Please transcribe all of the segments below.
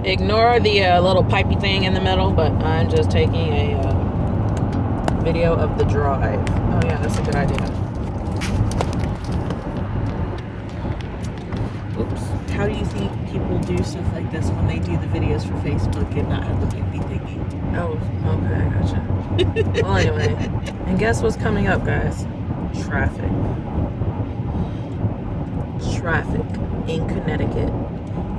Ignore the little pipey thing in the middle, but I'm just taking a video of the drive. Oh yeah, that's a good idea. Oops. How do you think people do stuff like this when they do the videos for Facebook and not have the pipey thingy? Oh, okay, gotcha. Well, anyway, and guess what's coming up, guys? Traffic. Traffic in Connecticut.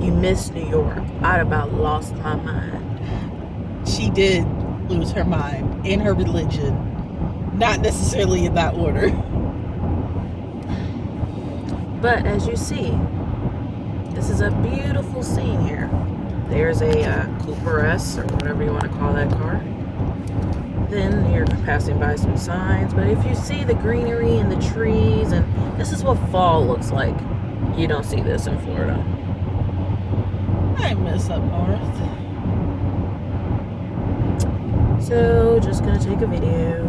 You missed New York. I'd about lost my mind. She did lose her mind in her religion. Not necessarily in that order. But as you see, this is a beautiful scene here. There's a Cooper S, or whatever you want to call that car. Then you're passing by some signs. But if you see the greenery and the trees, and this is what fall looks like. You don't see this in Florida. I miss up north. So, just gonna take a video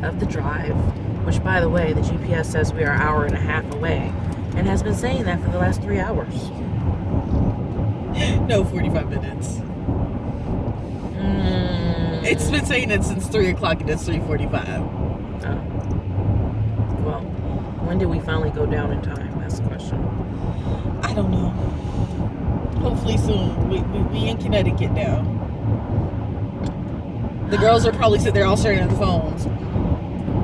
of the drive, which, by the way, the GPS says we are an hour and a half away, and has been saying that for the last 3 hours. No, 45 minutes. It's been saying it since 3 o'clock and it's 3:45. Oh. Well, when did we finally go down in time? That's the question. I don't know. Hopefully soon. We in Connecticut now. The girls are probably sitting there all staring at the phones.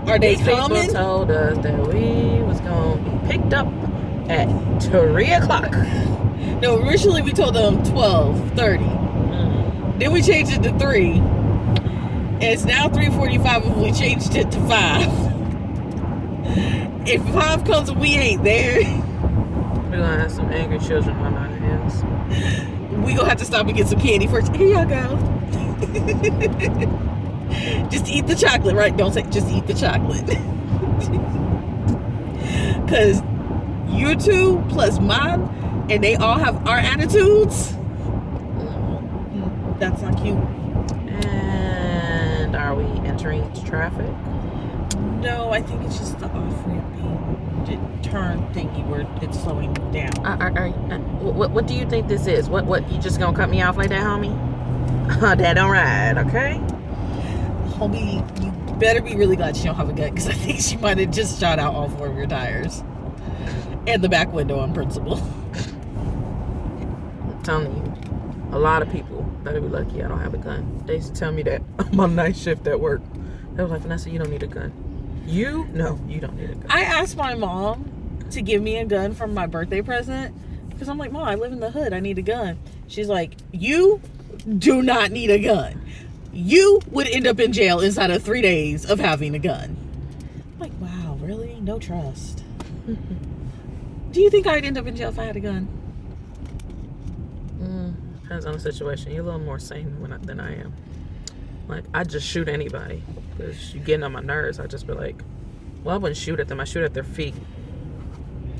Are they coming? People told us that we was going to be picked up at 3 o'clock. No, originally we told them 12:30. Then we changed it to 3. And it's now 3:45 and we changed it to 5. If 5 comes and we ain't there, we're going to have some angry children on our hands. We going to have to stop and get some candy first. Here y'all go. Just eat the chocolate, right? Don't say, just eat the chocolate. Because you two plus mine, and they all have our attitudes. That's not cute. And are we entering into traffic? No, I think it's just the off-ramping turn thingy where it's slowing down. What do you think this is? What you just gonna cut me off like that, homie? That don't ride, okay? Homie, you better be really glad she don't have a gun, because I think she might have just shot out all 4 of your tires. And the back window on principle. I'm telling you, a lot of people better be lucky I don't have a gun. They used to tell me that on my night shift at work. They were like, Vanessa, you don't need a gun. You? No, you don't need a gun. I asked my mom to give me a gun for my birthday present, because I'm like, Mom, I live in the hood. I need a gun. She's like, you do not need a gun. You would end up in jail inside of 3 days of having a gun. I'm like, wow, really? No trust. Do you think I'd end up in jail if I had a gun? Depends on the situation. You're a little more sane than I am. Like, I just shoot anybody because you're getting on my nerves. I just be like, well, I wouldn't shoot at them. I shoot at their feet.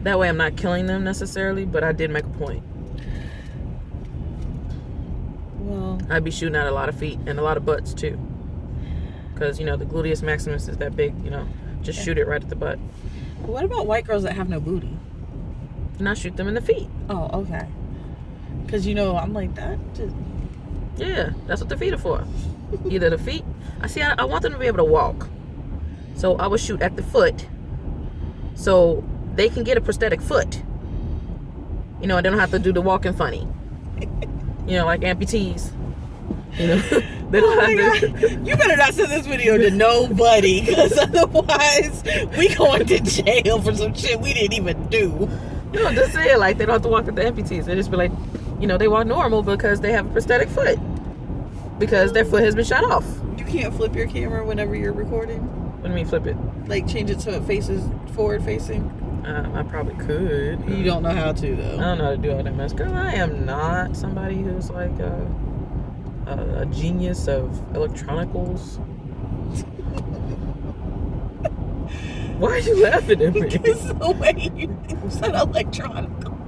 That way I'm not killing them necessarily, but I did make a point. Well, I'd be shooting at a lot of feet and a lot of butts too. Because, you know, the gluteus maximus is that big, you know. Just shoot it right at the butt. What about white girls that have no booty? And I shoot them in the feet. Oh, okay. Because, you know, I'm like, that just... Yeah, that's what the feet are for. Either the feet. I want them to be able to walk. So I would shoot at the foot. So they can get a prosthetic foot. You know, and they don't have to do the walking funny. You know, like amputees. You know, they don't have to. You better not send this video to nobody, because otherwise we going to jail for some shit we didn't even do. No, just say it like they don't have to walk with the amputees. They just be like, you know, they walk normal because they have a prosthetic foot. Because their foot has been shot off. You can't flip your camera whenever you're recording? What do you mean flip it? Like change it so it faces forward facing? I probably could. You don't know how to, though. I don't know how to do all that mess. Girl, I am not somebody who's like a genius of electronicals. Why are you laughing at me? Because the way you said electronical.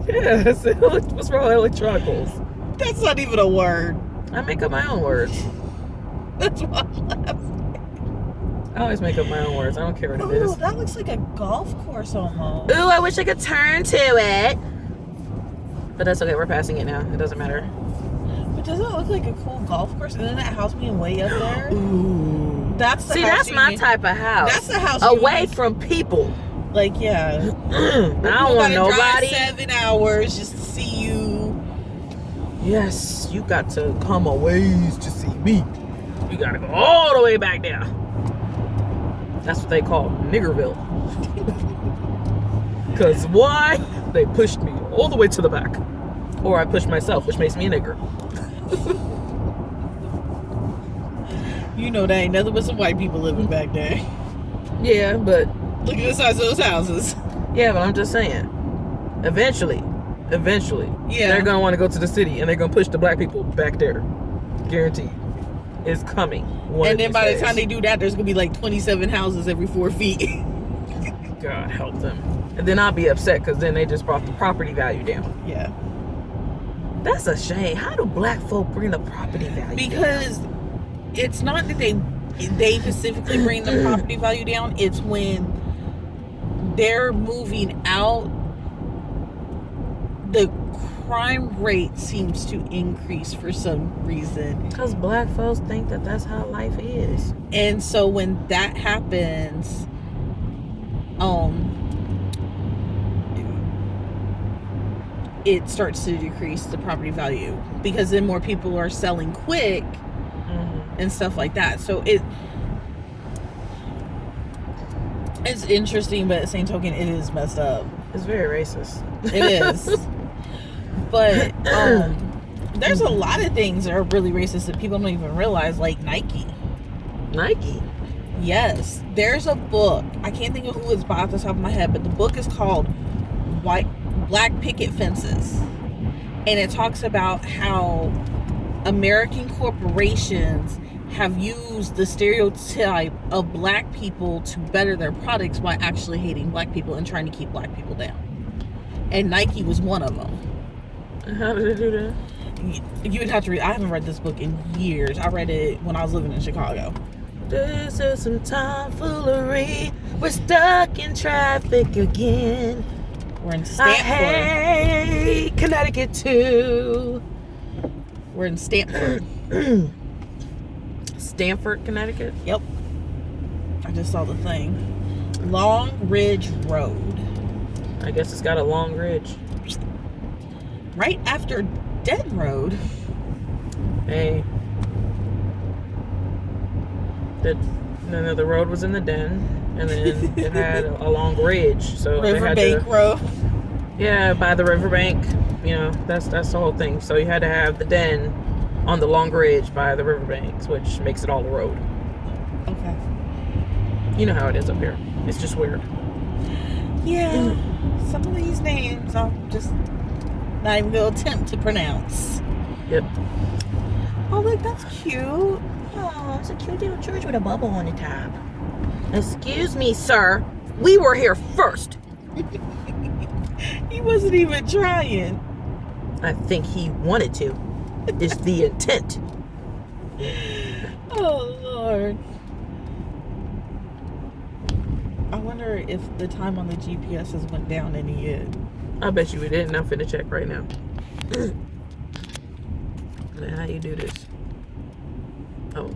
Yeah, what's wrong with electronicals? That's not even a word. I make up my own words. That's why I'm laughing. I always make up my own words. I don't care what it Oh, is. that looks like a golf course almost. Ooh, I wish I could turn to it. But that's okay. We're passing it now. It doesn't matter. But doesn't it look like a cool golf course? And then that house being way up there. Ooh. That's the See, house that's you my need. type of house. That's the house away you need. from people. Like, yeah. I don't want nobody. Drive 7 hours just to see you. Yes, you got to come a ways to see me. You got to go all the way back there. That's what they call Niggerville. Because why? They pushed me all the way to the back. Or I pushed myself, which makes me a nigger. You know, there ain't nothing but some white people living back there. Yeah, but... Look at the size of those houses. Yeah, but I'm just saying. Eventually, Yeah. they're going to want to go to the city and they're going to push the black people back there. Guaranteed. It's coming. And then by the time they do that, there's going to be like 27 houses every 4 feet. God help them. And then I'll be upset because then they just brought the property value down. Yeah. That's a shame. How do black folk bring the property value Because it's not that they specifically bring the property value down. It's when they're moving out, the crime rate seems to increase for some reason. Because black folks think that that's how life is. And so when that happens, it starts to decrease the property value because then more people are selling quick and stuff like that. So it's interesting, but at the same token, it is messed up. It's very racist. It is. But there's a lot of things that are really racist that people don't even realize, like Nike. Nike? Yes. There's a book. I can't think of who it's by off the top of my head, but the book is called Black Picket Fences. And it talks about how American corporations have used the stereotype of black people to better their products by actually hating black people and trying to keep black people down. And Nike was one of them. How did they do that? You would have to read. I haven't read this book in years. I read it when I was living in Chicago. This is some tomfoolery. We're stuck in traffic again. We're in I Stanford. hate Connecticut too. We're in Stanford. Stanford, Connecticut? Yep. I just saw the thing. Long Ridge Road. I guess it's got a long ridge. Right after Dead Road. Hey. The road was in the den, and then it had a long ridge. So they had Riverbank Road. Yeah, by the riverbank. You know, that's the whole thing. So you had to have the den on the long ridge by the riverbanks, which makes it all a road. Okay. You know how it is up here. It's just weird. Yeah. Some of these names I'm just not even going to attempt to pronounce. Yep. Oh, look, that's cute. Oh, it's a cute little church with a bubble on the top. Excuse me, sir. We were here first. He wasn't even trying. I think he wanted to. It's the intent. Oh, Lord. I wonder if the time on the GPS has went down any yet. I bet you it didn't. I'm finna check right now. How you do this? Oh.